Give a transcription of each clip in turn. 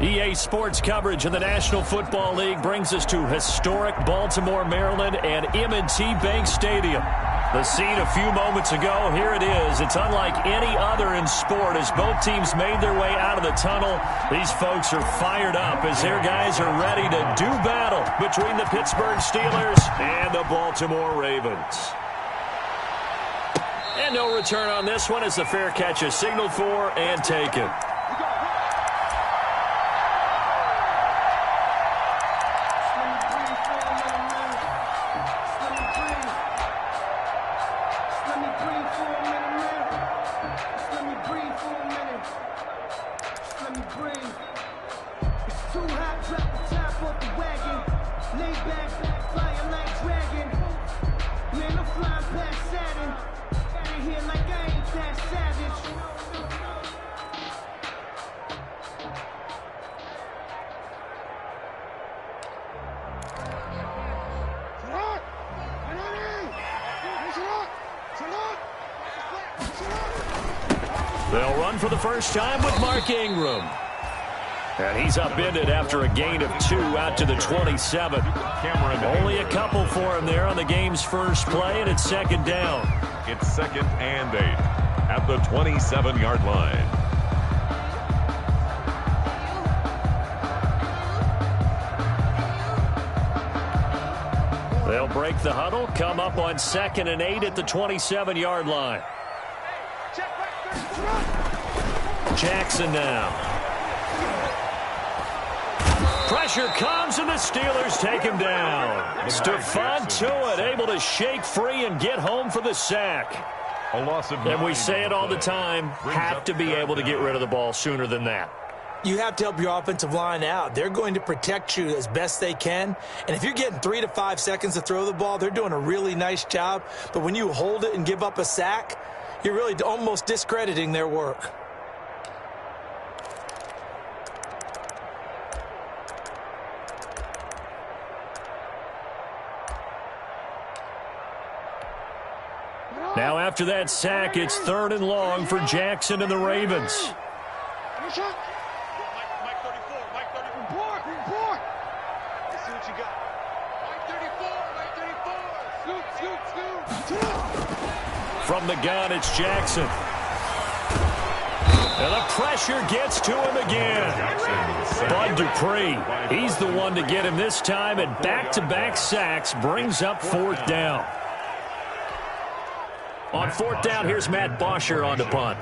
EA Sports coverage of the National Football League brings us to historic Baltimore, Maryland, and M&T Bank Stadium. The scene a few moments ago, here it is. It's unlike any other in sport as both teams made their way out of the tunnel. These folks are fired up as their guys are ready to do battle between the Pittsburgh Steelers and the Baltimore Ravens. And no return on this one as the fair catch is signaled for and taken. They'll run for the first time with Mark Ingram. And he's upended after a gain of 2 out to the 27. Only a couple for him there on the game's first play, and it's second down. It's 2nd and 8 at the 27-yard line. They'll break the huddle, come up on 2nd and 8 at the 27-yard line. Jackson now. Pressure comes, and the Steelers take him down. Stephon Tuitt able to shake free and get home for the sack. And we say it all the time, have to be able to get rid of the ball sooner than that. You have to help your offensive line out. They're going to protect you as best they can. And if you're getting 3 to 5 seconds to throw the ball, they're doing a really nice job. But when you hold it and give up a sack, you're really almost discrediting their work. Now after that sack, it's 3rd and long for Jackson and the Ravens. From the gun, it's Jackson. And the pressure gets to him again. Bud Dupree, he's the one to get him this time, and back-to-back sacks brings up 4th down. On 4th down, here's Matt Bosher on the punt.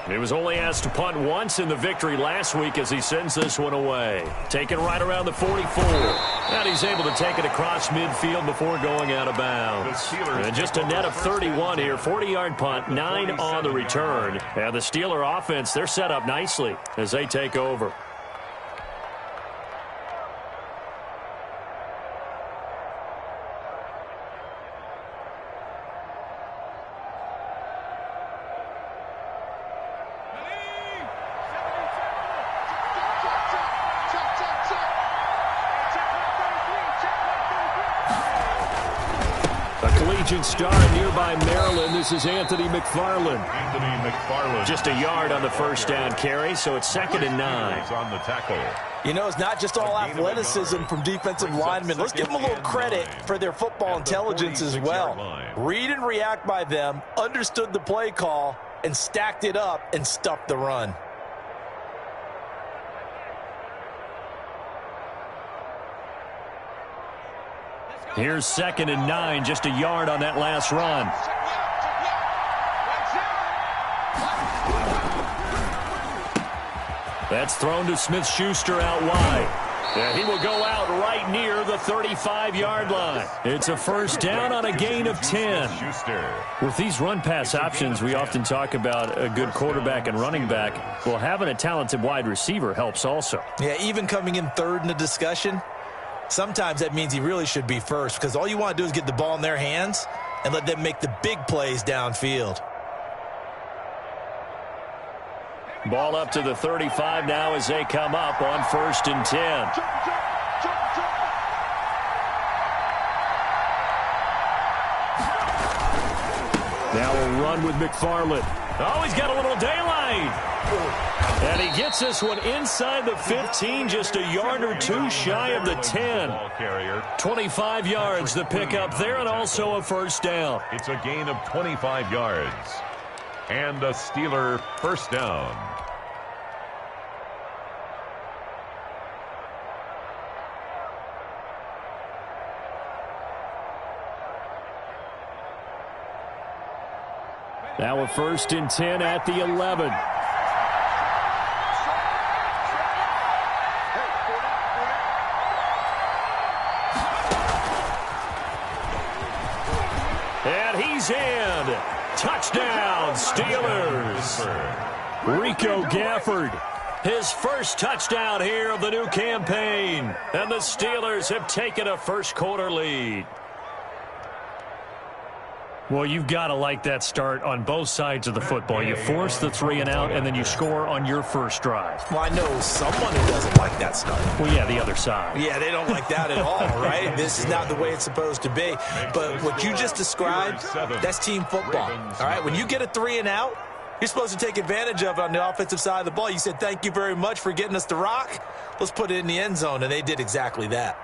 He was only asked to punt once in the victory last week as he sends this one away. Taken right around the 44. And he's able to take it across midfield before going out of bounds. And just a net of 31 here. 40-yard punt, 9 on the return. And the Steeler offense, they're set up nicely as they take over. Star in nearby Maryland. This is Anthony McFarland. Just a yard on the first down carry, so it's 2nd and 9. On the tackle. You know, it's not just all athleticism from defensive linemen. Let's give them a little credit for their football intelligence as well. Read and react by them, understood the play call, and stacked it up and stuffed the run. Here's 2nd and 9, just a yard on that last run. That's thrown to Smith-Schuster out wide. And he will go out right near the 35-yard line. It's a first down on a gain of 10. With these run-pass options, we often talk about a good quarterback and running back. Well, having a talented wide receiver helps also. Yeah, even coming in 3rd in the discussion, sometimes that means he really should be first because all you want to do is get the ball in their hands and let them make the big plays downfield. Ball up to the 35 now as they come up on 1st and 10. Now we'll run with McFarland. Oh, he's got a little daylight. And he gets this one inside the 15, just a yard or two shy of the 10. 25 yards the pickup there, and also a first down. It's a gain of 25 yards. And a Steeler first down. Now a 1st and 10 at the 11. And he's in. Touchdown, Steelers. Rico Gafford, his first touchdown here of the new campaign. And the Steelers have taken a first-quarter lead. Well, you've got to like that start on both sides of the football. You force the 3 and out, and then you score on your first drive. Well, I know someone who doesn't like that start. Well, yeah, the other side. Yeah, they don't like that at all, right? This is not the way it's supposed to be. But what you just described, that's team football, all right? When you get a 3 and out, you're supposed to take advantage of it on the offensive side of the ball. You said, thank you very much for getting us the rock. Let's put it in the end zone, and they did exactly that.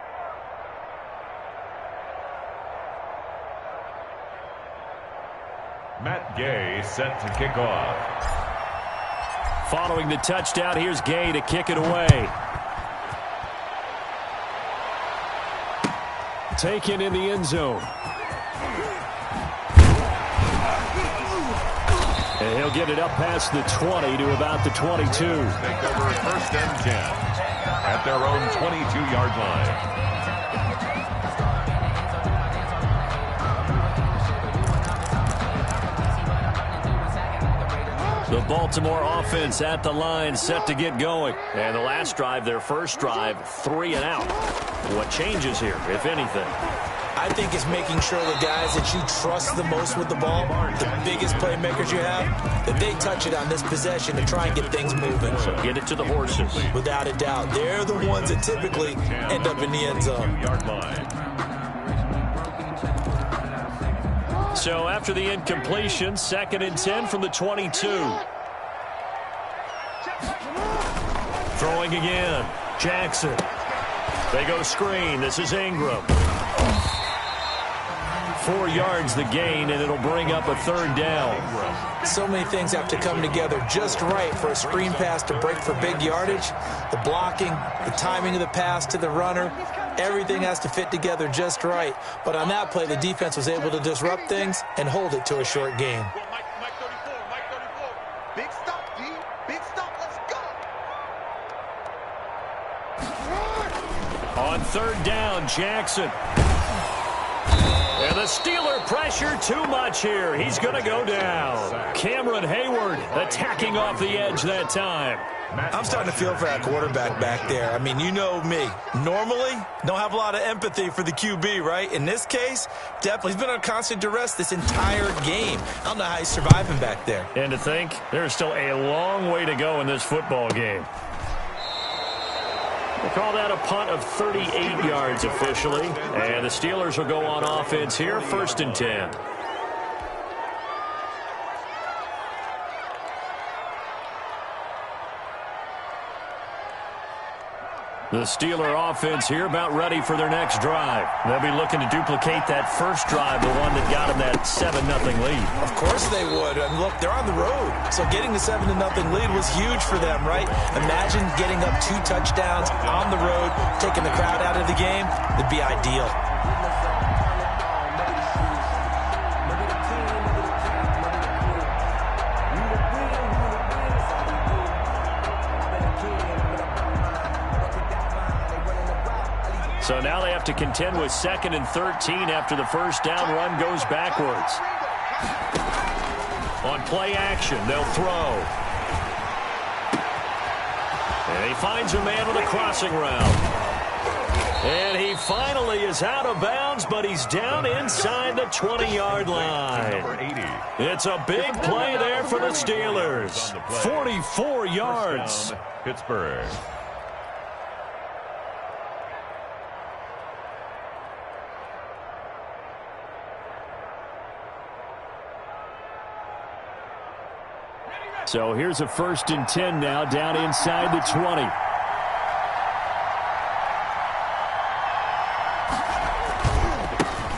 Matt Gay set to kick off. Following the touchdown, here's Gay to kick it away. Taken in the end zone. And he'll get it up past the 20 to about the 22. Take over 1st and 10 at their own 22-yard line. The Baltimore offense at the line, set to get going. And the last drive, their first drive, 3 and out. What changes here, if anything? I think it's making sure the guys that you trust the most with the ball, the biggest playmakers you have, that they touch it on this possession to try and get things moving. So get it to the horses. Without a doubt. They're the ones that typically end up in the end zone. So after the incompletion, 2nd and 10 from the 22. Throwing again. Jackson. They go screen. This is Ingram. 4 yards the gain, and it'll bring up a 3rd down. So many things have to come together just right for a screen pass to break for big yardage. The blocking, the timing of the pass to the runner, everything has to fit together just right. But on that play, the defense was able to disrupt things and hold it to a short gain. Big stop, D. Big stop. Let's go. On 3rd down, Jackson. And the Steeler pressure too much here. He's going to go down. Cameron Hayward attacking off the edge that time. I'm starting to feel for that quarterback back there. I mean, you know me. Normally, don't have a lot of empathy for the QB, right? In this case, definitely. He's been on constant duress this entire game. I don't know how he's surviving back there. And to think, there's still a long way to go in this football game. We'll call that a punt of 38 yards officially. And the Steelers will go on offense here, 1st and 10. The Steeler offense here about ready for their next drive. They'll be looking to duplicate that first drive, the one that got them that 7-0 lead. Of course they would. And look, they're on the road. So getting the 7-0 lead was huge for them, right? Imagine getting up 2 touchdowns on the road, taking the crowd out of the game. It'd be ideal. So now they have to contend with 2nd and 13 after the first down run goes backwards. On play action, they'll throw. And he finds a man with a crossing route. And he finally is out of bounds, but he's down inside the 20-yard line. It's a big play there for the Steelers. 44 yards. Pittsburgh. So here's a 1st and 10 now down inside the 20.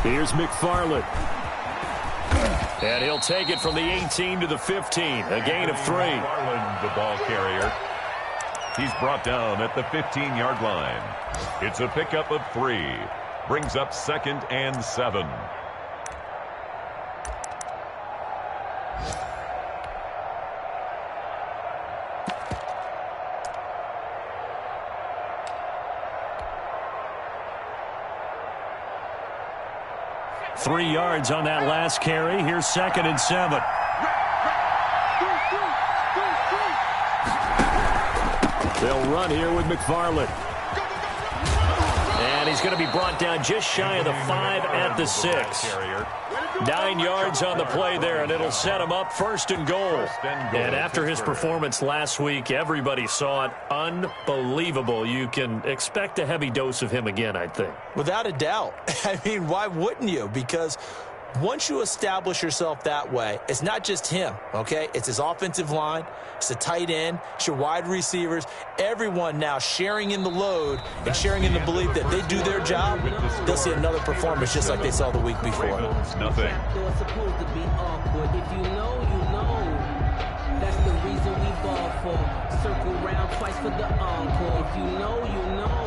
Here's McFarland. And he'll take it from the 18 to the 15. A gain of 3. McFarland, the ball carrier. He's brought down at the 15-yard line. It's a pickup of 3. Brings up 2nd and 7. Three yards on that last carry. Here's 2nd and 7. They'll run here with McFarland. And he's going to be brought down just shy of the 5 at the 6. 9 yards on the play there, and it'll set him up 1st and goal. And after his performance last week, everybody saw it. Unbelievable. You can expect a heavy dose of him again, I think. Without a doubt. I mean, why wouldn't you? Because once you establish yourself that way, it's not just him, okay? It's his offensive line, it's the tight end, it's your wide receivers, everyone now sharing in the load and sharing in the belief that they do their job, they'll see another performance just like they saw the week before. Nothing. That's the reason we ball for. Circle round twice for the encore. If you know, you know.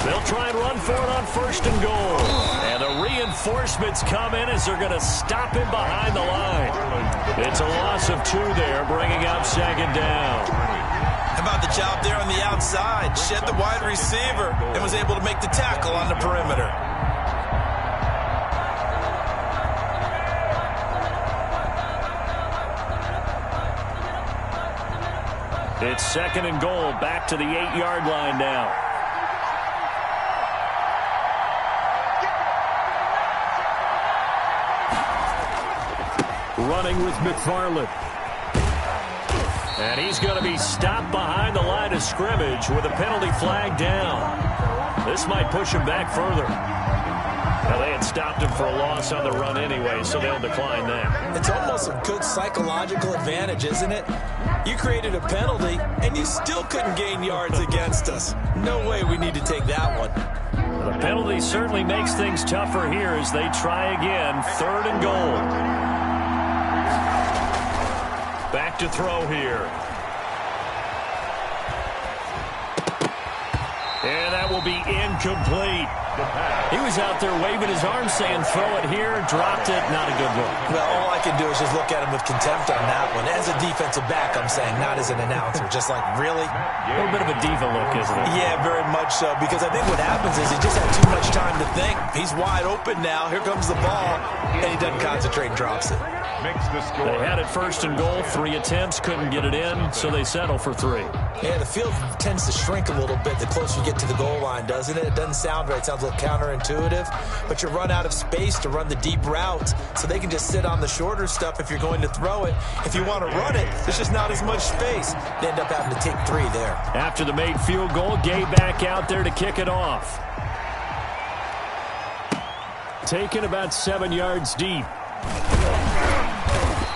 They'll try and run for it on 1st and goal. And the reinforcements come in as they're going to stop him behind the line. It's a loss of 2 there, bringing up 2nd down. How about the job there on the outside? Shed the wide receiver and was able to make the tackle on the perimeter. It's 2nd and goal, back to the 8-yard line now. Running with McFarland. And he's going to be stopped behind the line of scrimmage with a penalty flag down. This might push him back further. Now, they had stopped him for a loss on the run anyway, so they'll decline that. It's almost a good psychological advantage, isn't it? You created a penalty, and you still couldn't gain yards against us. No way we need to take that one. The penalty certainly makes things tougher here as they try again. 3rd and goal. Back to throw here. And that will be incomplete. He was out there waving his arms saying throw it here, dropped it, not a good look. Well, all I can do is just look at him with contempt on that one. As a defensive back, I'm saying, not as an announcer. Just like, really? A little bit of a diva look, isn't it? Yeah, very much so, because I think what happens is he just had too much time to think. He's wide open now. Here comes the ball, and he doesn't concentrate and drops it. Makes the score. They had it 1st and goal, 3 attempts, couldn't get it in, so they settle for 3. Yeah, the field tends to shrink a little bit the closer you get to the goal line, doesn't it? It doesn't sound right. It sounds a little counterintuitive, but you run out of space to run the deep routes, so they can just sit on the shorter stuff if you're going to throw it. If you want to run it, there's just not as much space. They end up having to take 3 there. After the made field goal, Gay back out there to kick it off. Taken about 7 yards deep.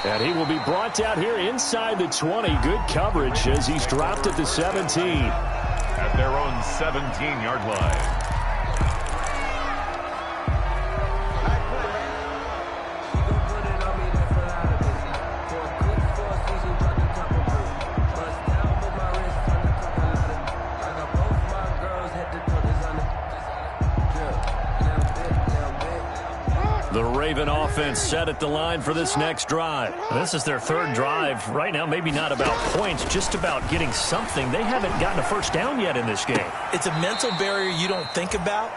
And he will be brought down here inside the 20. Good coverage as he's dropped at the 17. At their own 17-yard line. The Raven offense set at the line for this next drive. This is their 3rd drive. Right now, maybe not about points, just about getting something. They haven't gotten a 1st down yet in this game. It's a mental barrier you don't think about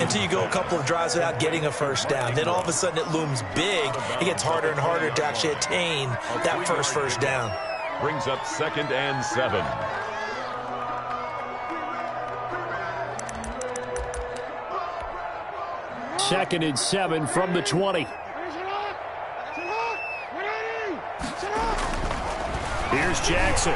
until you go a couple of drives without getting a 1st down. Then all of a sudden it looms big. It gets harder and harder to actually attain that first down. Brings up 2nd and 7. Second and 7 from the 20. Here's Jackson.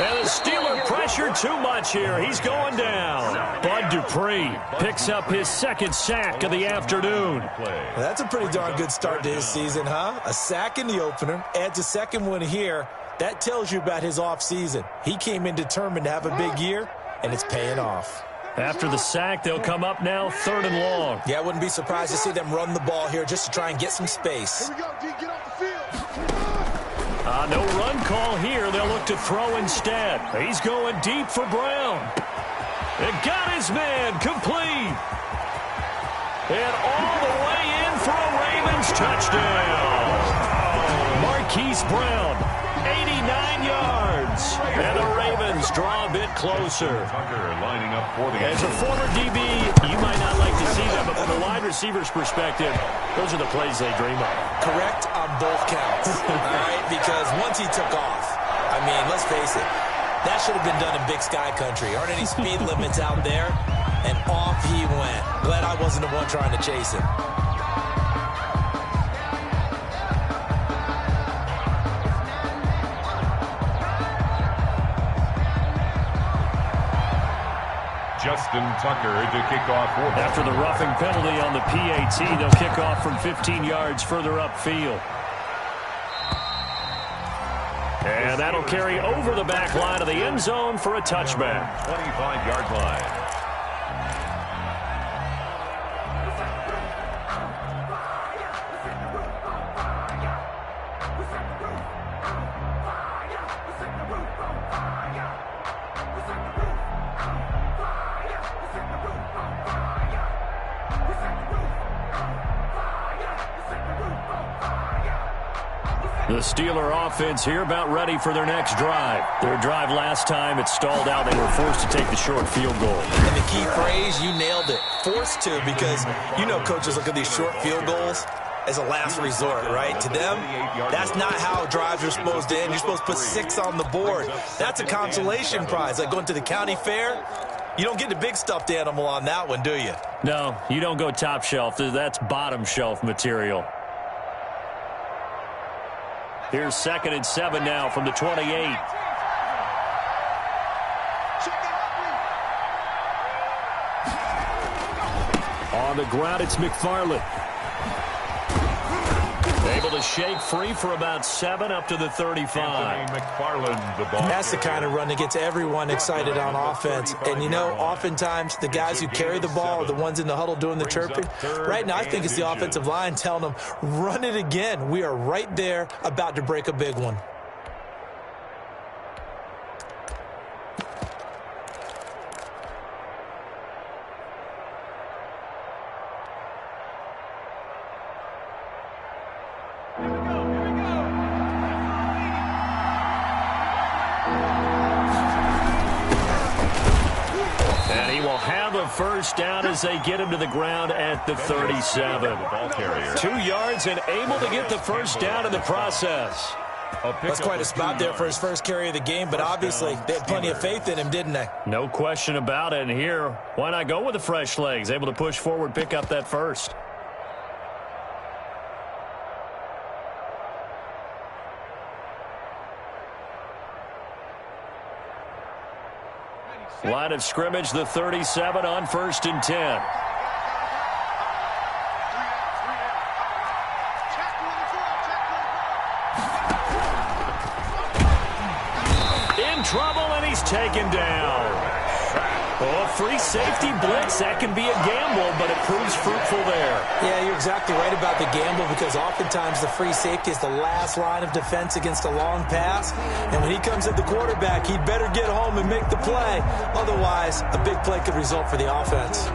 And the Steeler pressure too much here. He's going down. Bud Dupree picks up his second sack of the afternoon. Well, that's a pretty darn good start to his season, huh? A sack in the opener, adds a second one here. That tells you about his offseason. He came in determined to have a big year, and it's paying off. After the sack, they'll come up now 3rd and long. Yeah, I wouldn't be surprised to see them run the ball here just to try and get some space. Here we go, D. Get off the field. No run call here. They'll look to throw instead. He's going deep for Brown. It got his man complete. And all the way in for a Ravens touchdown. Marquise Brown, 89 yards. And the Ravens draw a bit closer. Tucker lining up for the As a former DB, you might not like to see that, but from a wide receiver's perspective, those are the plays they dream of. Correct on both counts, all right? Because once he took off, I mean, let's face it, that should have been done in Big Sky Country. Aren't any speed limits out there? And off he went. Glad I wasn't the one trying to chase him. Justin Tucker to kick off. After the roughing penalty on the PAT, they'll kick off from 15 yards further upfield. And that'll carry over the back line of the end zone for a touchback. 25-yard line. The Steeler offense here about ready for their next drive. Their drive last time, it stalled out. They were forced to take the short field goal. And the key phrase, you nailed it. Forced to, because you know coaches look at these short field goals as a last resort, right? To them, that's not how drives are supposed to end. You're supposed to put 6 on the board. That's a consolation prize. Like going to the county fair, you don't get the big stuffed animal on that one, do you? No, you don't go top shelf. That's bottom shelf material. Here's 2nd and 7 now from the 28. On the ground, it's McFarland. Able to shake free for about 7 up to the 35. McFarland, the ball. That's the kind of run that gets everyone excited on offense. And, you know, oftentimes the guys who carry the ball are the ones in the huddle doing the chirping. Right now, I think it's the offensive line telling them, run it again. We are right there about to break a big one. First down as they get him to the ground at the 37. 2 yards and able to get the first down in the process. That's quite a spot there for his first carry of the game, but obviously they had plenty of faith in him, didn't they? No question about it. And here, why not go with the fresh legs? Able to push forward, pick up that first. Line of scrimmage, the 37 on 1st and 10. In trouble, and he's taken down. Oh, free safety blitz. That can be a gamble, but it proves fruitful there. Yeah, you're exactly right about the gamble, because oftentimes the free safety is the last line of defense against a long pass. And when he comes at the quarterback, he'd better get home and make the play. Otherwise, a big play could result for the offense.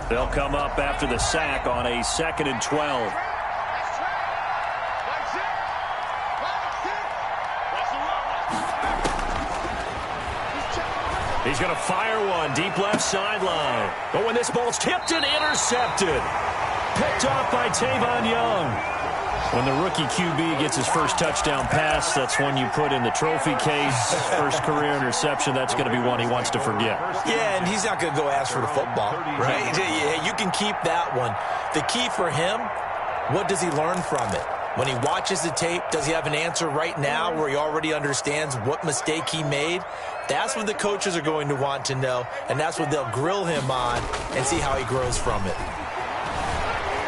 They'll come up after the sack on a 2nd and 12. He's going to fire one deep left sideline. But when this ball's tipped and intercepted. Picked off by Tavon Young. When the rookie QB gets his first touchdown pass, that's one you put in the trophy case. First career interception, that's going to be one he wants to forget. Yeah, and he's not going to go ask for the football, right? You can keep that one. The key for him, what does he learn from it? When he watches the tape, does he have an answer right now where he already understands what mistake he made? That's what the coaches are going to want to know, and that's what they'll grill him on and see how he grows from it.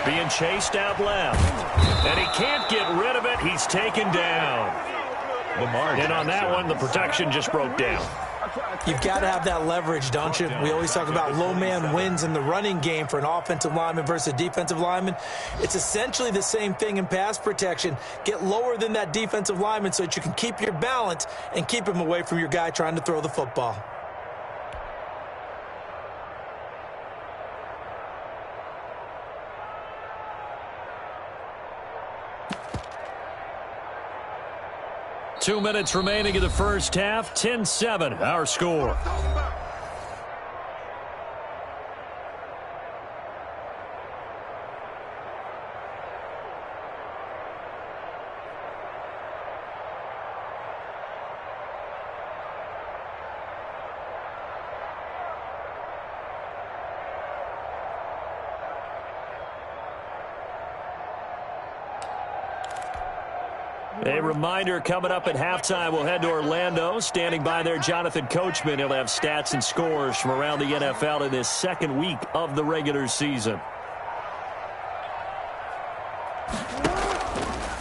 Being chased out left, and he can't get rid of it. He's taken down. And on that one, the protection just broke down. You've got to have that leverage, don't you? We always talk about low man wins in the running game for an offensive lineman versus a defensive lineman. It's essentially the same thing in pass protection. Get lower than that defensive lineman so that you can keep your balance and keep him away from your guy trying to throw the football. Two minutes remaining in the first half. 10-7, our score. A reminder, coming up at halftime, we'll head to Orlando. Standing by there, Jonathan Coachman. He'll have stats and scores from around the NFL in this second week of the regular season.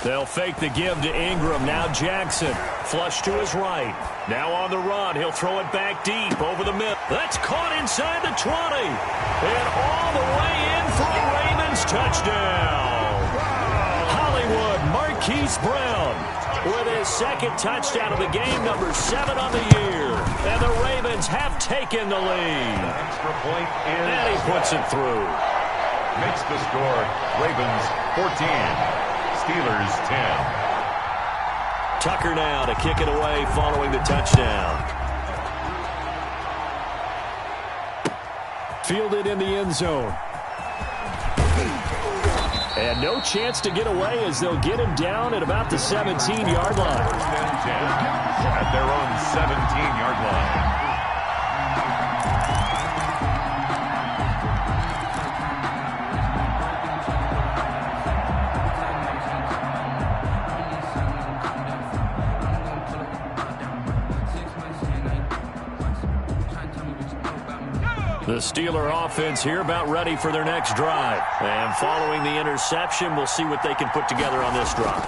They'll fake the give to Ingram. Now Jackson, flush to his right. Now on the run, he'll throw it back deep over the middle. That's caught inside the 20. And all the way in for a Ravens touchdown. Hollywood Marquise Brown with his second touchdown of the game, number 7 on the year. And the Ravens have taken the lead. Extra point in. And he puts it through. Makes the score Ravens 14, Steelers 10. Tucker now to kick it away following the touchdown. Fielded in the end zone. And no chance to get away as they'll get him down at about the 17-yard line. At their own 17-yard line. The Steeler offense here about ready for their next drive. And following the interception, we'll see what they can put together on this drive.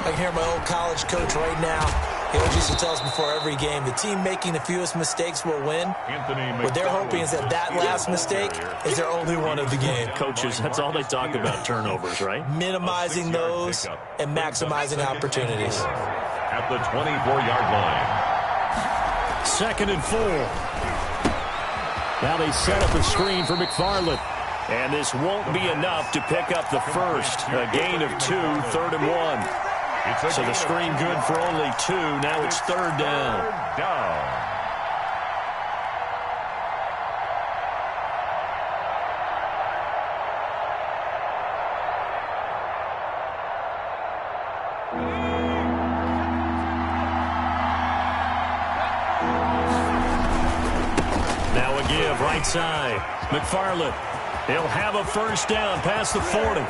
I can hear my old college coach right now. He always used to tell us before every game, the team making the fewest mistakes will win. What they're hoping is that that last mistake is their only one of the game. Coaches, that's all they talk about, turnovers, right? Minimizing those and maximizing opportunities. At the 24-yard line. 2nd and 4. Now they set up a screen for McFarland. And this won't be enough to pick up the first. A gain of 2, 3rd and 1. So the screen good for only 2. Now it's 3rd down. Now a give right side. McFarland. He'll have a first down past the 40.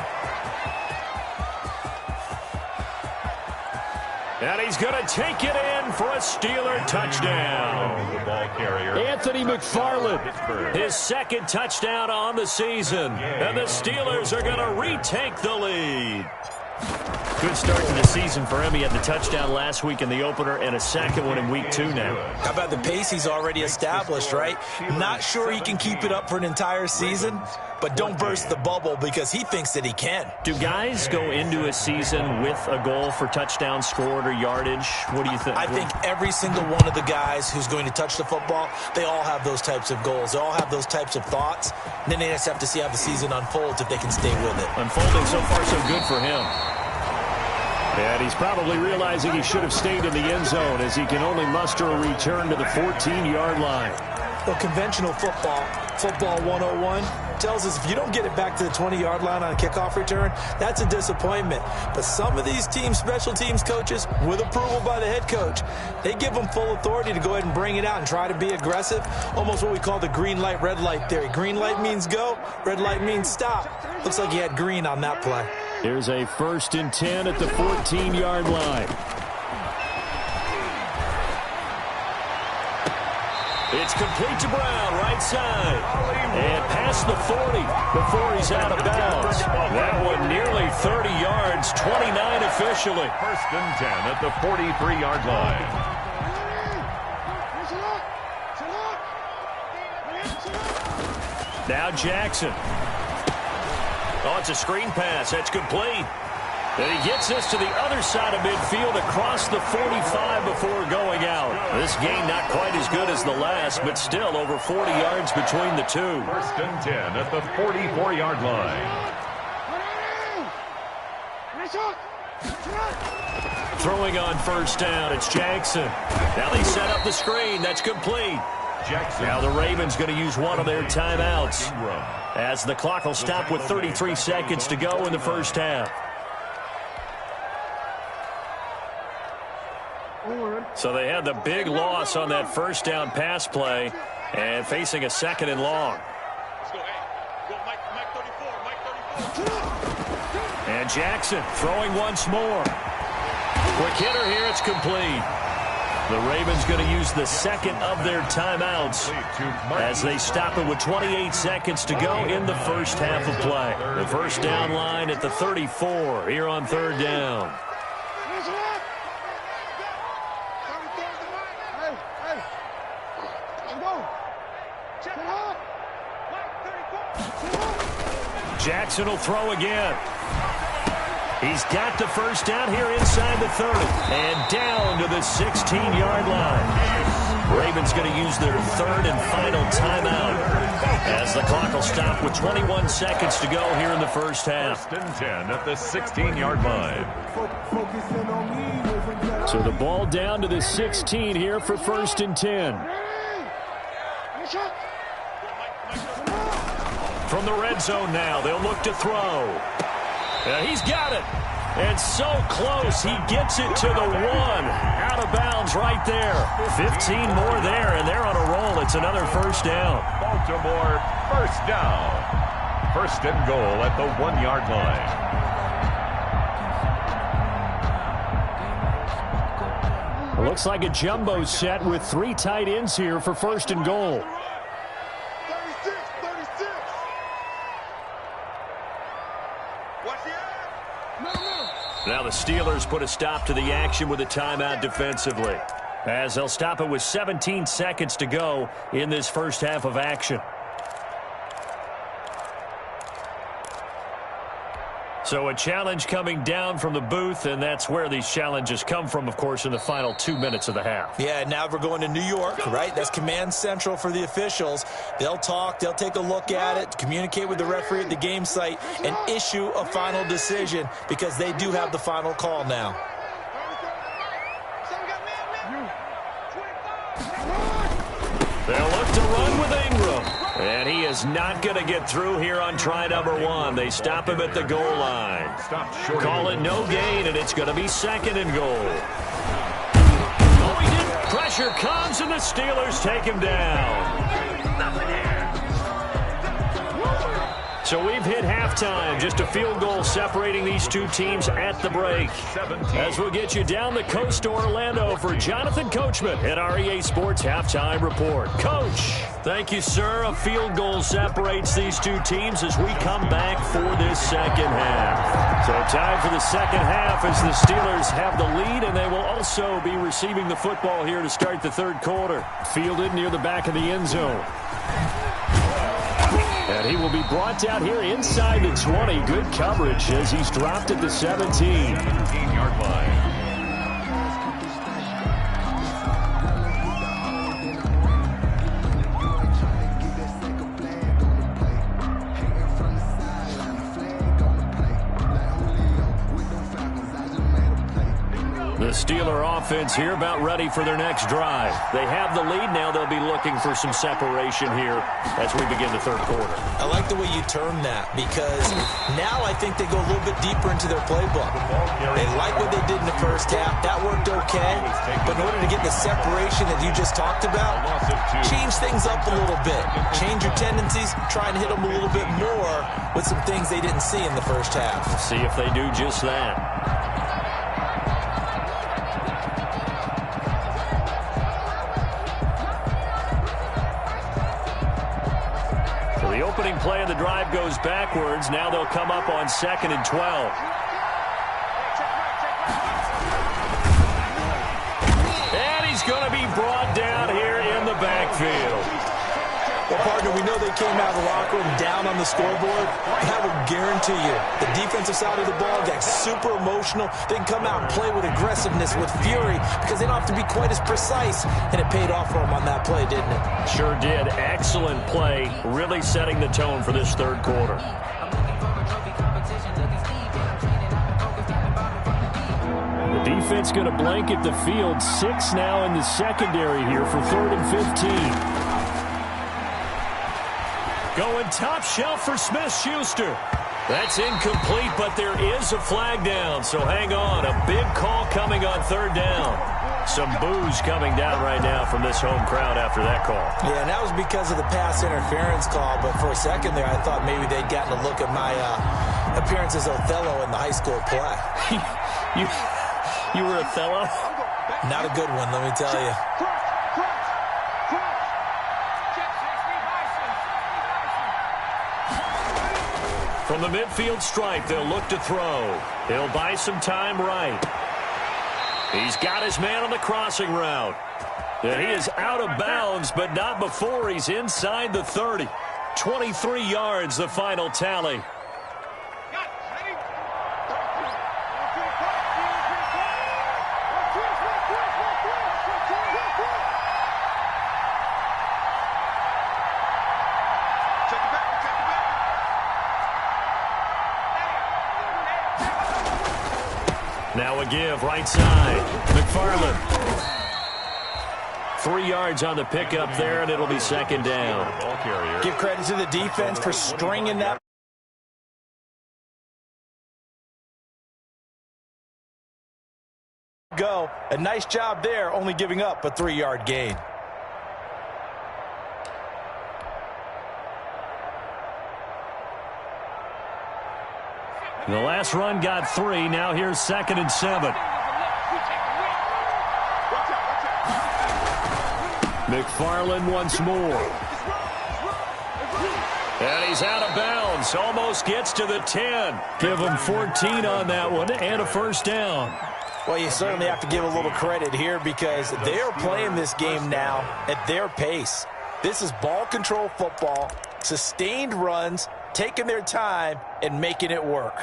And he's going to take it in for a Steeler touchdown. The ball carrier. Anthony McFarland, his second touchdown on the season. And the Steelers are going to retake the lead. Good start to the season for him. He had the touchdown last week in the opener and a second one in week 2 now. How about the pace he's already established, right? Not sure he can keep it up for an entire season, but don't burst the bubble because he thinks that he can. Do guys go into a season with a goal for touchdown scored or yardage? What do you think? I think every single one of the guys who's going to touch the football, they all have those types of goals. They all have those types of thoughts. And then they just have to see how the season unfolds if they can stay with it. Unfolding so far so good for him. And he's probably realizing he should have stayed in the end zone as he can only muster a return to the 14-yard line. Well, conventional football 101, tells us if you don't get it back to the 20-yard line on a kickoff return, that's a disappointment. But some of these special teams coaches, with approval by the head coach, they give them full authority to go ahead and bring it out and try to be aggressive, almost what we call the green light, red light theory. Green light means go, red light means stop. Looks like he had green on that play. Here's a 1st and 10 at the 14-yard line. It's complete to Brown, right side. And past the 40 before he's out of bounds. That one nearly 30 yards, 29 officially. 1st and 10 at the 43-yard line. Now Jackson. Oh, it's a screen pass. That's complete. And he gets this to the other side of midfield across the 45 before going out. This game not quite as good as the last, but still over 40 yards between the two. 1st and 10 at the 44-yard line. Throwing on 1st down, it's Jackson. Now they set up the screen. That's complete. Jackson. Now the Ravens going to use one of their timeouts as the clock will stop with 33 seconds to go in the first half. So they had the big loss on that 1st down pass play and facing a 2nd and long. And Jackson throwing once more. Quick hitter here, it's complete. The Ravens going to use the 2nd of their timeouts as they stop it with 28 seconds to go in the first half of play. The 1st down line at the 34 here on 3rd down. Jackson will throw again. He's got the 1st down here inside the 30 and down to the 16-yard line. Ravens going to use their 3rd and final timeout as the clock will stop with 21 seconds to go here in the first half. 1st and 10 at the 16-yard line. So the ball down to the 16 here for 1st and 10. From the red zone now, they'll look to throw. He's got it. And so close, he gets it to the 1. Out of bounds right there. 15 more there, and they're on a roll. It's another 1st down. Baltimore, 1st down. 1st and goal at the 1-yard line. It looks like a jumbo set with 3 tight ends here for 1st and goal. Now the Steelers put a stop to the action with a timeout defensively, as they'll stop it with 17 seconds to go in this first half of action. So a challenge coming down from the booth, and that's where these challenges come from, of course, in the final 2 minutes of the half. Yeah, now we're going to New York, right? That's command central for the officials. They'll talk, they'll take a look at it, communicate with the referee at the game site, and issue a final decision because they do have the final call now. They'll look to run with Ingram. And he is not going to get through here on try number 1. They stop him at the goal line. Call it no gain, and it's going to be 2nd and goal. Oh, he did. Pressure comes, and the Steelers take him down. So we've hit halftime. Just a field goal separating these two teams at the break. As we'll get you down the coast to Orlando for Jonathan Coachman at our EA Sports Halftime Report. Coach, thank you, sir. A field goal separates these two teams as we come back for this second half. So time for the second half as the Steelers have the lead, and they will also be receiving the football here to start the third quarter. Fielded near the back of the end zone. And he will be brought down here inside the 20. Good coverage as he's dropped at the 17. 17-yard line. The Steeler offense here about ready for their next drive. They have the lead now. They'll be looking for some separation here as we begin the third quarter. I like the way you term that because now I think they go a little bit deeper into their playbook. They like what they did in the first half. That worked okay. But in order to get the separation that you just talked about, change things up a little bit. Change your tendencies. Try and hit them a little bit more with some things they didn't see in the first half. See if they do just that. The opening play of the drive goes backwards. Now they'll come up on 2nd and 12. And he's going to be brought down here in the backfield. Well, partner, we know they came out of the locker room down on the scoreboard. That will guarantee you the defensive side of the ball got super emotional. They can come out and play with aggressiveness, with fury, because they don't have to be quite as precise. And it paid off for them on that play, didn't it? Sure did. Excellent play, really setting the tone for this third quarter. The defense going to blanket the field. 6 now in the secondary here for 3rd and 15. Going top shelf for Smith-Schuster. That's incomplete, but there is a flag down, so hang on. A big call coming on 3rd down. Some boos coming down right now from this home crowd after that call. Yeah, and that was because of the pass interference call, but for a second there, I thought maybe they'd gotten a look at my appearance as Othello in the high school play. You were Othello? Not a good one, let me tell you. From the midfield stripe, they'll look to throw. He'll buy some time right. He's got his man on the crossing route. And he is out of bounds, but not before he's inside the 30. 23 yards, the final tally. Now a give, right side. McFarland. 3 yards on the pickup there, and it'll be 2nd down. Give credit to the defense for stringing that. Go. A nice job there, only giving up a 3-yard gain. The last run got 3. Now here's 2nd and 7. McFarland once more. And he's out of bounds. Almost gets to the 10. Give him 14 on that one and a 1st down. Well, you certainly have to give a little credit here because they are playing this game now at their pace. This is ball control football, sustained runs, taking their time and making it work.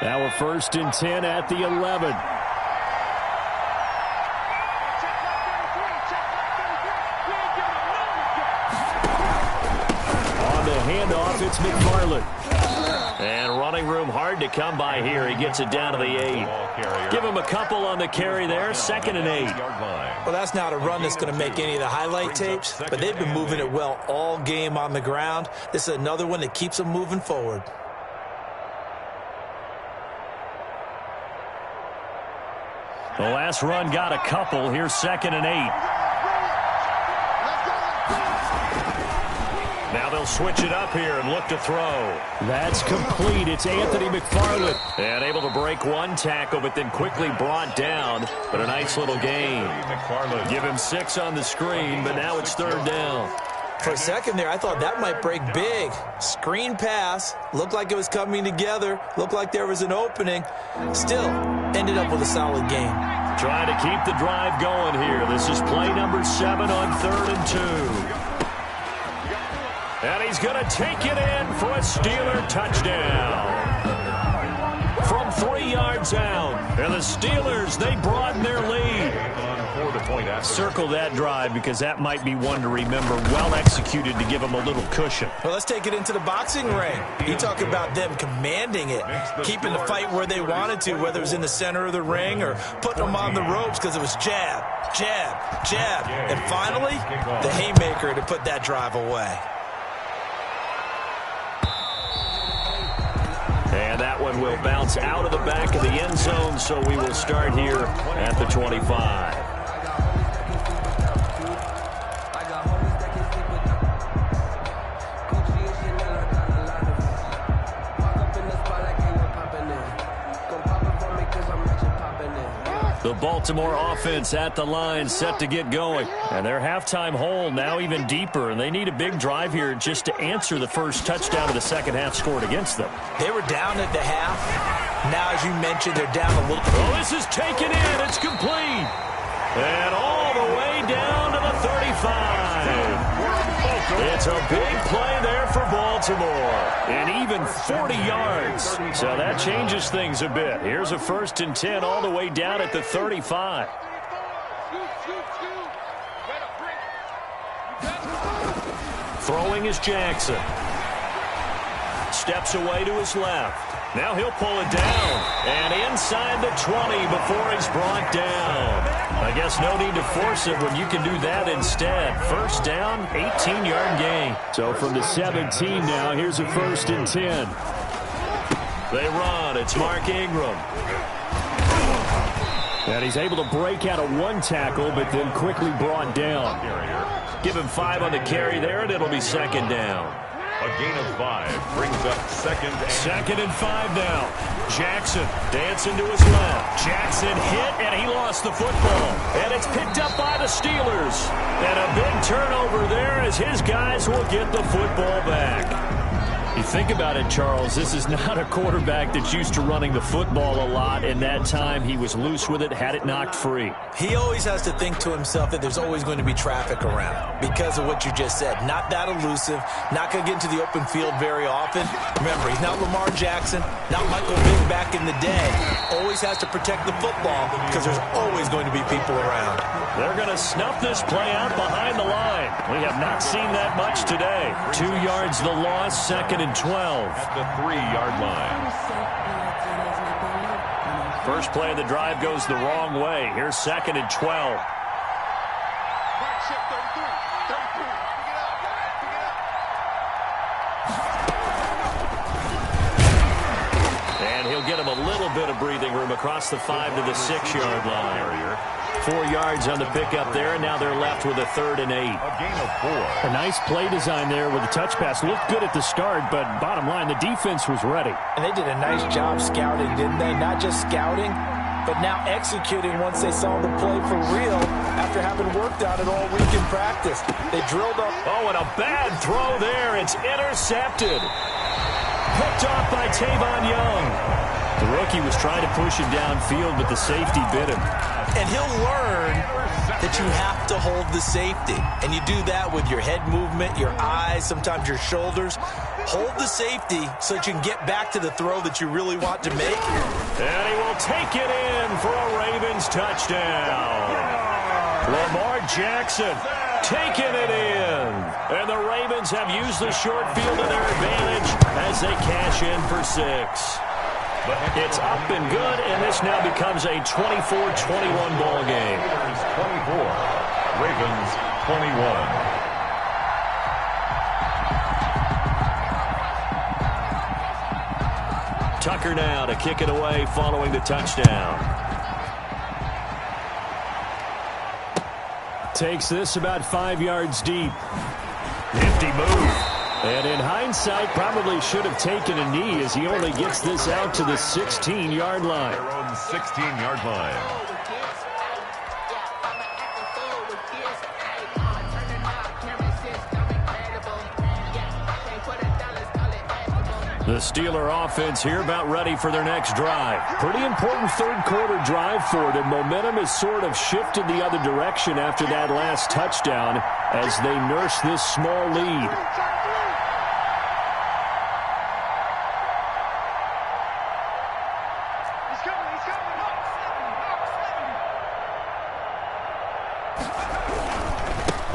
Now a 1st and 10 at the 11. On the handoff, it's McFarland. And running room hard to come by here. He gets it down to the 8. Give him a couple on the carry there. 2nd and 8. Well, that's not a run that's going to make any of the highlight tapes, but they've been moving it well all game on the ground. This is another one that keeps them moving forward. The last run got a couple. Here's 2nd and 8. Now they'll switch it up here and look to throw. That's complete. It's Anthony McFarland. And able to break one tackle, but then quickly brought down. But a nice little gain. Give him 6 on the screen, but now it's 3rd down. For a second there, I thought that might break big. Screen pass. Looked like it was coming together. Looked like there was an opening. Still, ended up with a solid game. Trying to keep the drive going here. This is play number 7 on 3rd and 2. And he's going to take it in for a Steeler touchdown. From 3 yards out. And the Steelers, they broaden their lead. before the point after. Circle that drive because that might be one to remember. Well executed to give them a little cushion. Well, let's take it into the boxing ring. You talk about them commanding it, keeping the fight where they wanted to, whether it was in the center of the ring or putting them on the ropes because it was jab, jab, jab. And finally, the haymaker to put that drive away. And that one will bounce out of the back of the end zone, so we will start here at the 25. The Baltimore offense at the line, set to get going. And their halftime hole now even deeper, and they need a big drive here just to answer the first touchdown of the second half scored against them. They were down at the half. Now, as you mentioned, they're down a little. Oh, this is taken in. It's complete. And all the way down to the 35. It's a big play there for Baltimore. And even 40 yards. So that changes things a bit. Here's a 1st and 10 all the way down at the 35. Throwing is Jackson. Steps away to his left. Now he'll pull it down. And inside the 20 before he's brought down. I guess no need to force it when you can do that instead. 1st down, 18-yard gain. So from the 17 now, here's a 1st and 10. They run. It's Mark Ingram. And he's able to break out of one tackle, but then quickly brought down. Give him 5 on the carry there, and it'll be 2nd down. A gain of 5 brings up 2nd and 5 now. Jackson dancing to his left. Jackson hit, and he lost the football. And it's picked up by the Steelers. And a big turnover there as his guys will get the football back. You think about it, Charles, this is not a quarterback that's used to running the football a lot. In that time, he was loose with it, had it knocked free. He always has to think to himself that there's always going to be traffic around because of what you just said. Not that elusive, not going to get into the open field very often. Remember, he's not Lamar Jackson, not Michael Vick back in the day. Always has to protect the football because there's always going to be people around. They're going to snuff this play out behind the line. We have not seen that much today. 2 yards the loss, 2nd and 12. At the 3-yard line. First play of the drive goes the wrong way. Here's 2nd and 12. And he'll get him a little bit of breathing room across the 5 to the 6-yard line. 4 yards on the pickup there, and now they're left with a 3rd and 8. A gain of 4. A nice play design there with a touch pass. Looked good at the start, but bottom line, the defense was ready. And they did a nice job scouting, didn't they? Not just scouting, but now executing once they saw the play for real after having worked on it all week in practice. They drilled up. Oh, and a bad throw there. It's intercepted. Picked off by Tavon Young. The rookie was trying to push him downfield, but the safety bit him. And he'll learn that you have to hold the safety. And you do that with your head movement, your eyes, sometimes your shoulders. Hold the safety so that you can get back to the throw that you really want to make. And he will take it in for a Ravens touchdown. Lamar Jackson taking it in. And the Ravens have used the short field to their advantage as they cash in for 6. It's up and good, and this now becomes a 24-21 ball game. 24, Ravens 21. Tucker now to kick it away following the touchdown. Takes this about 5 yards deep. Nifty move. And in hindsight, probably should have taken a knee as he only gets this out to the 16-yard line. Their own 16-yard line. The Steeler offense here about ready for their next drive. Pretty important third quarter drive for them. Momentum has sort of shifted the other direction after that last touchdown as they nurse this small lead.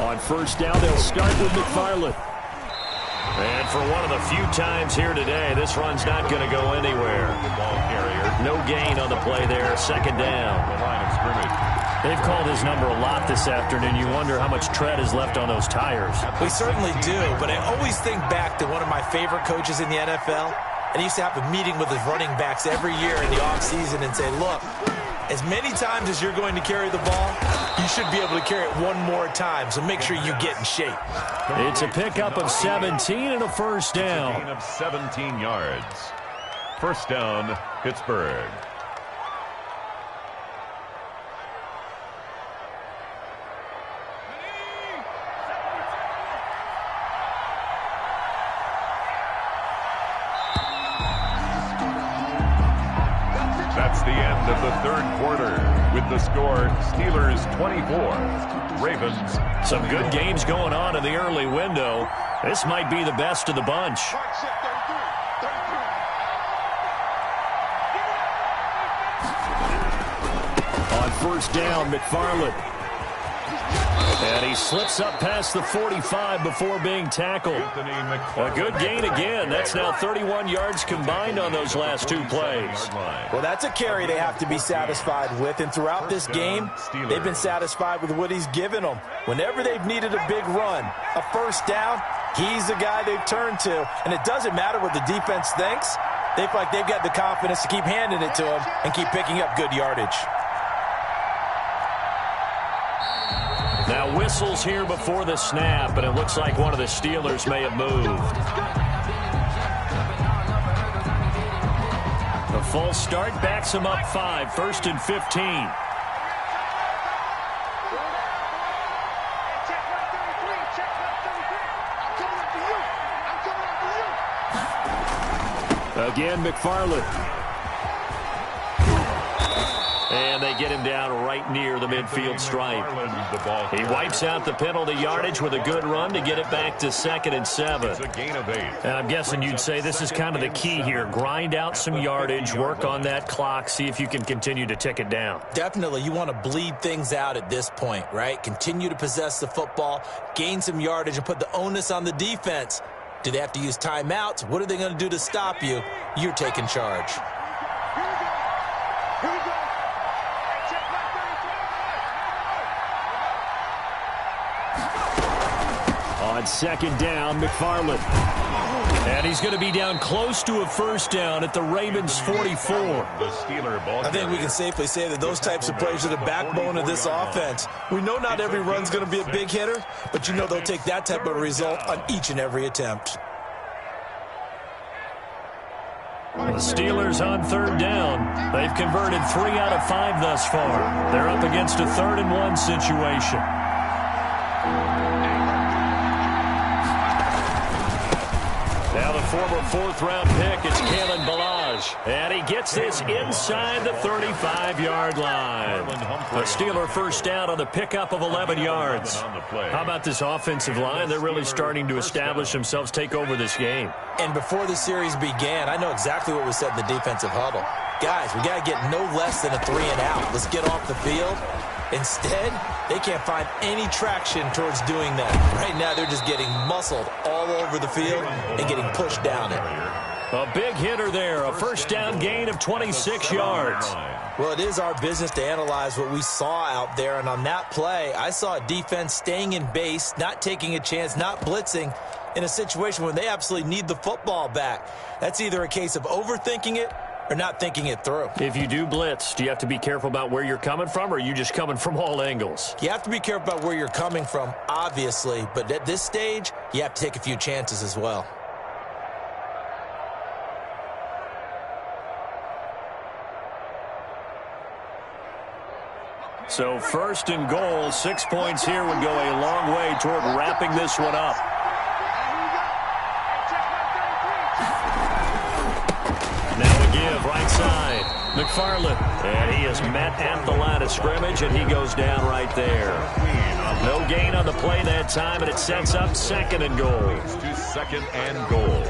On first down, they'll start with McFarland. And for one of the few times here today, this run's not going to go anywhere. Ball carrier. No gain on the play there. Second down. The line of scrimmage. They've called his number a lot this afternoon. You wonder how much tread is left on those tires. We certainly do, but I always think back to one of my favorite coaches in the NFL, and he used to have a meeting with his running backs every year in the offseason and say, look, as many times as you're going to carry the ball, you should be able to carry it one more time, so make sure you get in shape. It's a pickup of 17 and a first down. A gain of 17 yards. First down, Pittsburgh. That's the end of the third quarter. With the score, Steelers 24, Ravens. Some good games going on in the early window. This might be the best of the bunch. On first down, McFarland. And he slips up past the 45 before being tackled. A good gain again. That's now 31 yards combined on those last two plays. Well, that's a carry they have to be satisfied with, and throughout this game, they've been satisfied with what he's given them. Whenever they've needed a big run, a first down, he's the guy they've turned to, and it doesn't matter what the defense thinks. They feel like they've got the confidence to keep handing it to him and keep picking up good yardage. Now whistles here before the snap, and it looks like one of the Steelers may have moved. The false start backs him up 5, 1st and 15. Again, McFarland. And they get him down right near the midfield stripe. He wipes out the penalty yardage with a good run to get it back to 2nd and 7. It's a gain of 8. And I'm guessing you'd say this is kind of the key here. Grind out some yardage, work on that clock, see if you can continue to tick it down. Definitely, you want to bleed things out at this point, right? Continue to possess the football, gain some yardage, and put the onus on the defense. Do they have to use timeouts? What are they going to do to stop you? You're taking charge. On second down, McFarland. And he's going to be down close to a first down at the Ravens 44. The Steeler ball. I think we can safely say that those types of plays are the backbone of this offense. We know not every run's going to be a big hitter, but you know they'll take that type of result on each and every attempt. The Steelers on third down. They've converted 3 out of 5 thus far. They're up against a 3rd and 1 situation. Now the former 4th-round pick, it's Kalen Ballage. And he gets this inside the 35-yard line. A Steeler first down on the pickup of 11 yards. How about this offensive line? They're really starting to establish themselves, take over this game. And before the series began, I know exactly what was said in the defensive huddle. Guys, we got to get no less than a 3-and-out. Let's get off the field. Instead, they can't find any traction towards doing that. Right now, they're just getting muscled all over the field and getting pushed down it. A big hitter there, a first down gain of 26 yards. Well, it is our business to analyze what we saw out there, and on that play, I saw a defense staying in base, not taking a chance, not blitzing in a situation where they absolutely need the football back. That's either a case of overthinking it or not thinking it through. If you do blitz, do you have to be careful about where you're coming from, or are you just coming from all angles? You have to be careful about where you're coming from, obviously, but at this stage, you have to take a few chances as well. So 1st and goal, 6 points here would go a long way toward wrapping this one up. Now a give, right side. McFarland. And he is met at the line of scrimmage, and he goes down right there. No gain on the play that time, and it sets up 2nd and goal. It's to 2nd and goal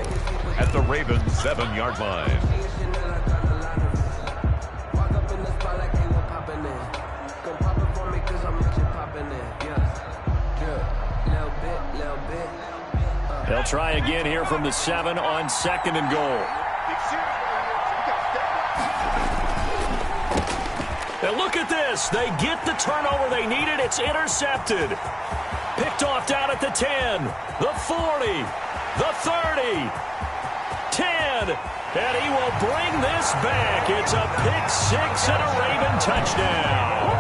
at the Ravens 7-yard line. Walk up in the spot like ain't no popping in. Come pop it for me, cause I'm making popping in. They'll try again here from the 7 on 2nd and goal. And look at this. They get the turnover they needed. It's intercepted. Picked off down at the 10, the 40, the 30, 10. And he will bring this back. It's a pick 6 and a Raven touchdown.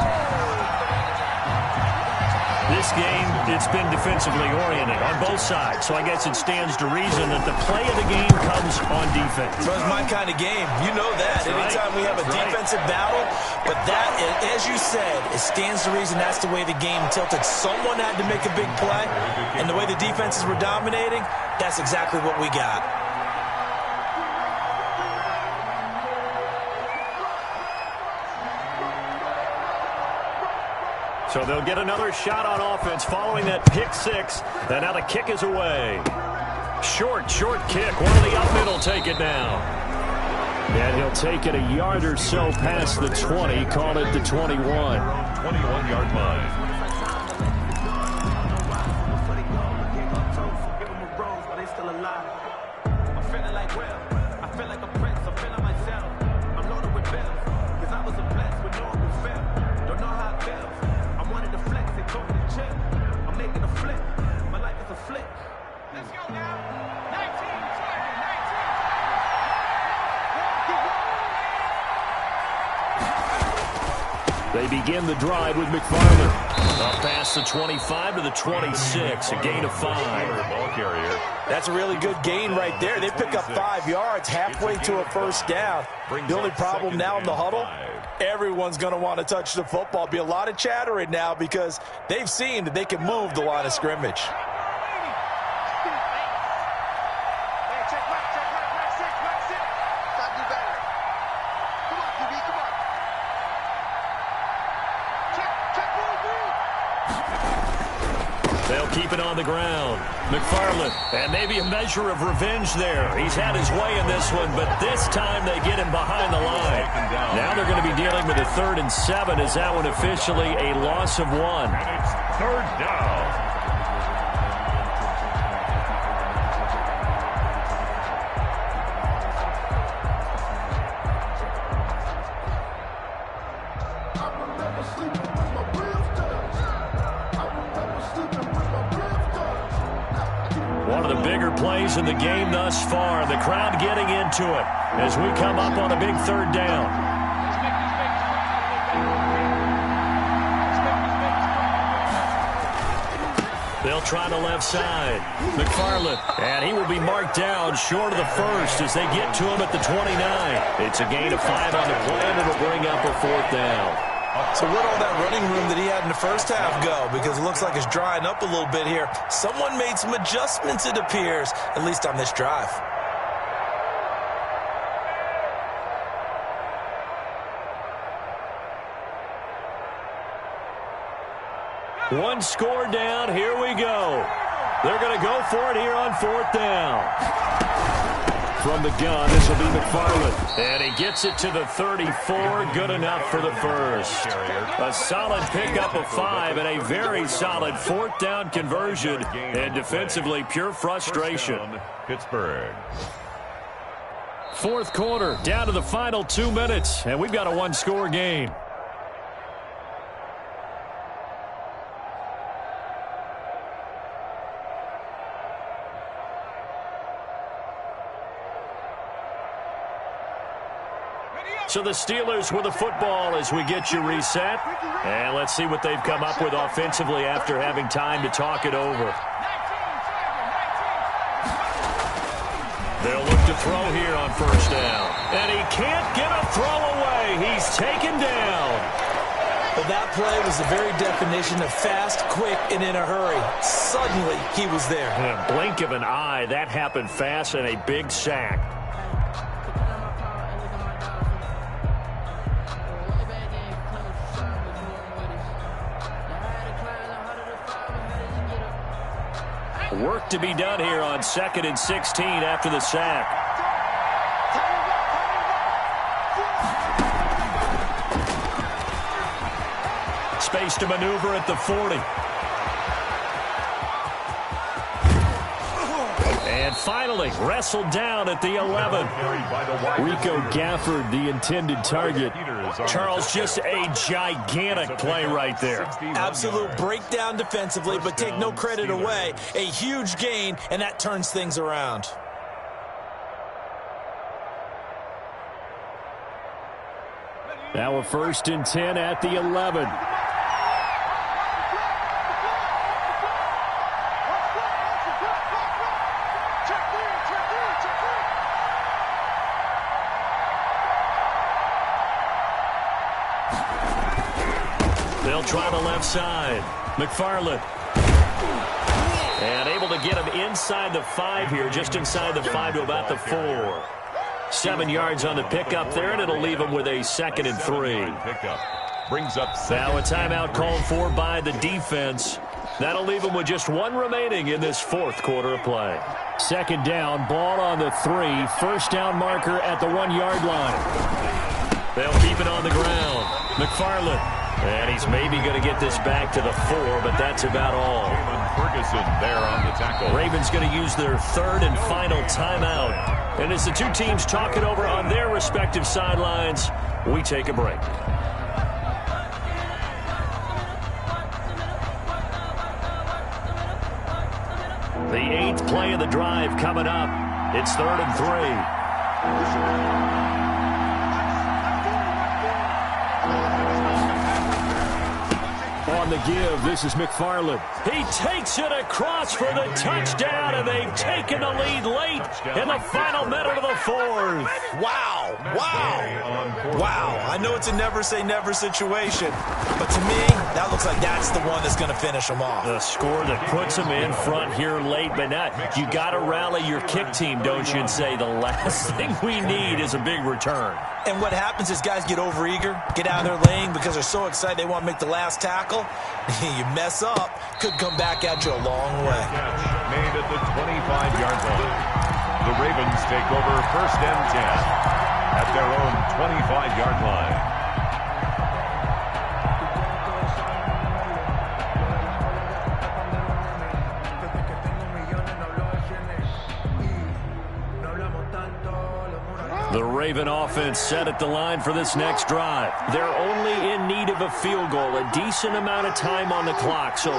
This game, it's been defensively oriented on both sides, so I guess it stands to reason that the play of the game comes on defense. So it's my kind of game. You know that. That's Anytime right. we have a defensive battle, but that, as you said, it stands to reason that's the way the game tilted. Someone had to make a big play, and the way the defenses were dominating, that's exactly what we got. So they'll get another shot on offense following that pick 6. And now the kick is away. Short kick. One of the up middle take it down. And he'll take it a yard or so past the 20. Call it the 21. 21-yard line. They begin the drive with McFarland. Up past the 25 to the 26, a gain of 5. Ball carrier. That's a really good gain right there. They pick up 5 yards halfway to a first down. The only problem now in the huddle, everyone's going to want to touch the football. Be a lot of chattering now because they've seen that they can move the line of scrimmage. They'll keep it on the ground. McFarland, and maybe a measure of revenge there. He's had his way in this one, but this time they get him behind the line. Now they're going to be dealing with a 3rd and 7. Is that one officially a loss of 1? And it's 3rd down. Plays in the game thus far. The crowd getting into it as we come up on a big 3rd down. They'll try the left side. McFarland, and he will be marked down short of the 1st as they get to him at the 29. It's a gain of 5 on the play, and it'll bring up a 4th down. So where'd all that running room that he had in the first half go? Because it looks like it's drying up a little bit here. Someone made some adjustments, it appears, at least on this drive. One score down. Here we go. They're going to go for it here on 4th down. From the gun, this will be McFarland. And he gets it to the 34. Good enough for the 1st. A solid pickup of 5 and a very solid 4th down conversion. And defensively, pure frustration. Pittsburgh. 4th quarter, down to the final 2 minutes. And we've got a 1-score game. So the Steelers with the football as we get you reset. And let's see what they've come up with offensively after having time to talk it over. They'll look to throw here on 1st down. And he can't get a throw away. He's taken down. Well, that play was the very definition of fast, quick, and in a hurry. Suddenly, he was there. In a blink of an eye, that happened fast and a big sack. Work to be done here on 2nd and 16 after the sack. Space to maneuver at the 40. And finally, wrestled down at the 11. Rico Gafford, the intended target. Charles, just a gigantic play right there. Absolute breakdown defensively, but take no credit away. A huge gain, and that turns things around. Now a 1st and 10 at the 11. They'll try the left side. McFarland. And able to get him inside the 5 here, just inside the 5 to about the 4. 7 yards on the pickup there, and it'll leave him with a 2nd and 3. Brings up now a timeout called for by the defense. That'll leave him with just 1 remaining in this 4th quarter of play. 2nd down, ball on the 3. 1st down marker at the 1-yard line. They'll keep it on the ground. McFarland. And he's maybe going to get this back to the 4, but that's about all. Ferguson there on the tackle. Ravens going to use their 3rd and final timeout. And as the two teams talk it over on their respective sidelines, we take a break. The 8th play of the drive coming up. It's 3rd and 3. On the give, this is McFarland. He takes it across for the touchdown, and they've taken the lead late in the final minute of the 4th. Wow. Wow. I know it's a never-say-never situation, but to me, that looks like that's the one that's going to finish them off. The score that puts them in front here late, but not. You got to rally your kick team, don't you, and say the last thing we need is a big return. And what happens is guys get overeager, get out of their lane because they're so excited they want to make the last tackle. You mess up, could come back at you a long way. Made at the 25-yard line. The Ravens take over 1st and 10 at their own 25-yard line. The Raven offense set at the line for this next drive. They're only in need of a field goal, a decent amount of time on the clock. So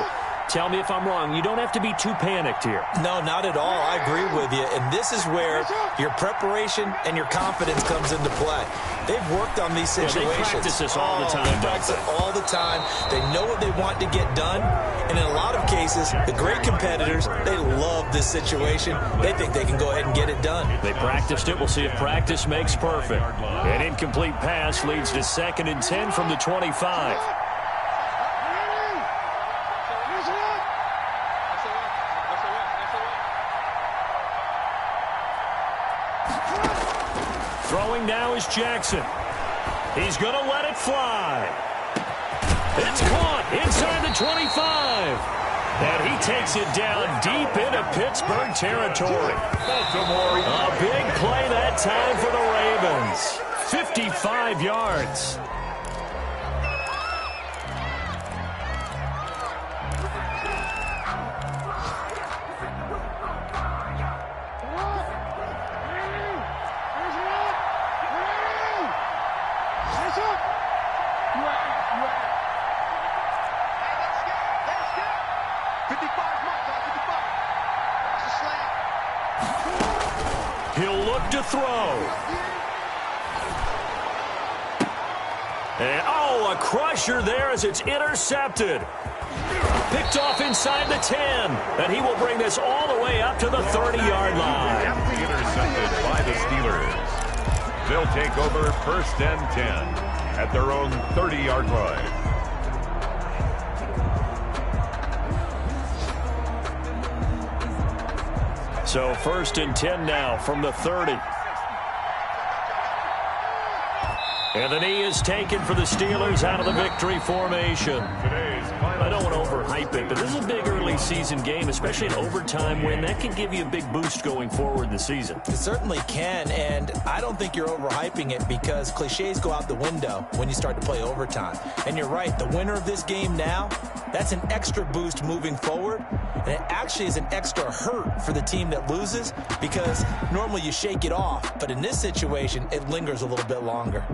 tell me if I'm wrong. You don't have to be too panicked here. No, not at all. I agree with you. And this is where your preparation and your confidence comes into play. They've worked on these situations. They practice this all the time. They practice it all the time. They know what they want to get done. And in a lot of cases, the great competitors, they love this situation. They think they can go ahead and get it done. They practiced it. We'll see if practice makes perfect. An incomplete pass leads to 2nd and 10 from the 25. Throwing now is Jackson. He's going to let it fly. It's caught inside the 25. And he takes it down deep into Pittsburgh territory. Baltimore. A big play that time for the Ravens. 55 yards. He'll look to throw. And, a crusher there as it's intercepted. Picked off inside the 10. And he will bring this all the way up to the 30-yard line. Intercepted by the Steelers. They'll take over 1st and 10 at their own 30-yard line. So 1st and 10 now from the 30. And the knee is taken for the Steelers out of the victory formation. Today's I don't want to overhype it, but this is a big early season game, especially an overtime win. That can give you a big boost going forward in the season. It certainly can, and I don't think you're overhyping it because cliches go out the window when you start to play overtime. And you're right, the winner of this game now, that's an extra boost moving forward, and it actually is an extra hurt for the team that loses because normally you shake it off, but in this situation, it lingers a little bit longer.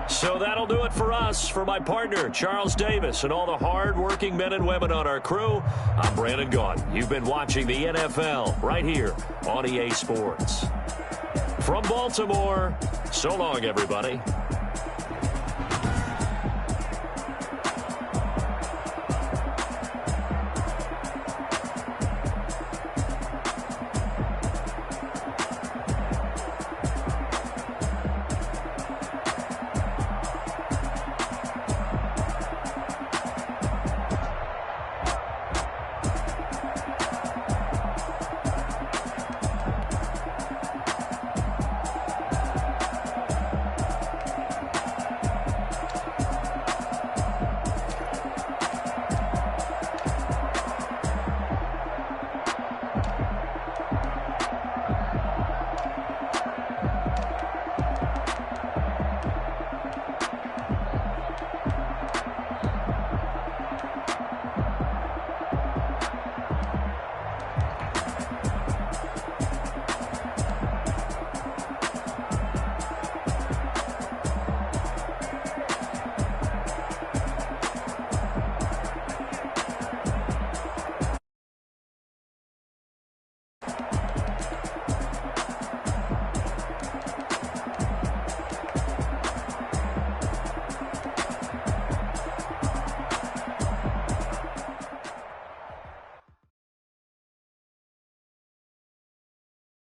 So that'll do it for us. For my partner, Charles Davis, and all the hard-working men and women on our crew, I'm Brandon Gaudin. You've been watching the NFL right here on EA Sports. From Baltimore, so long, everybody.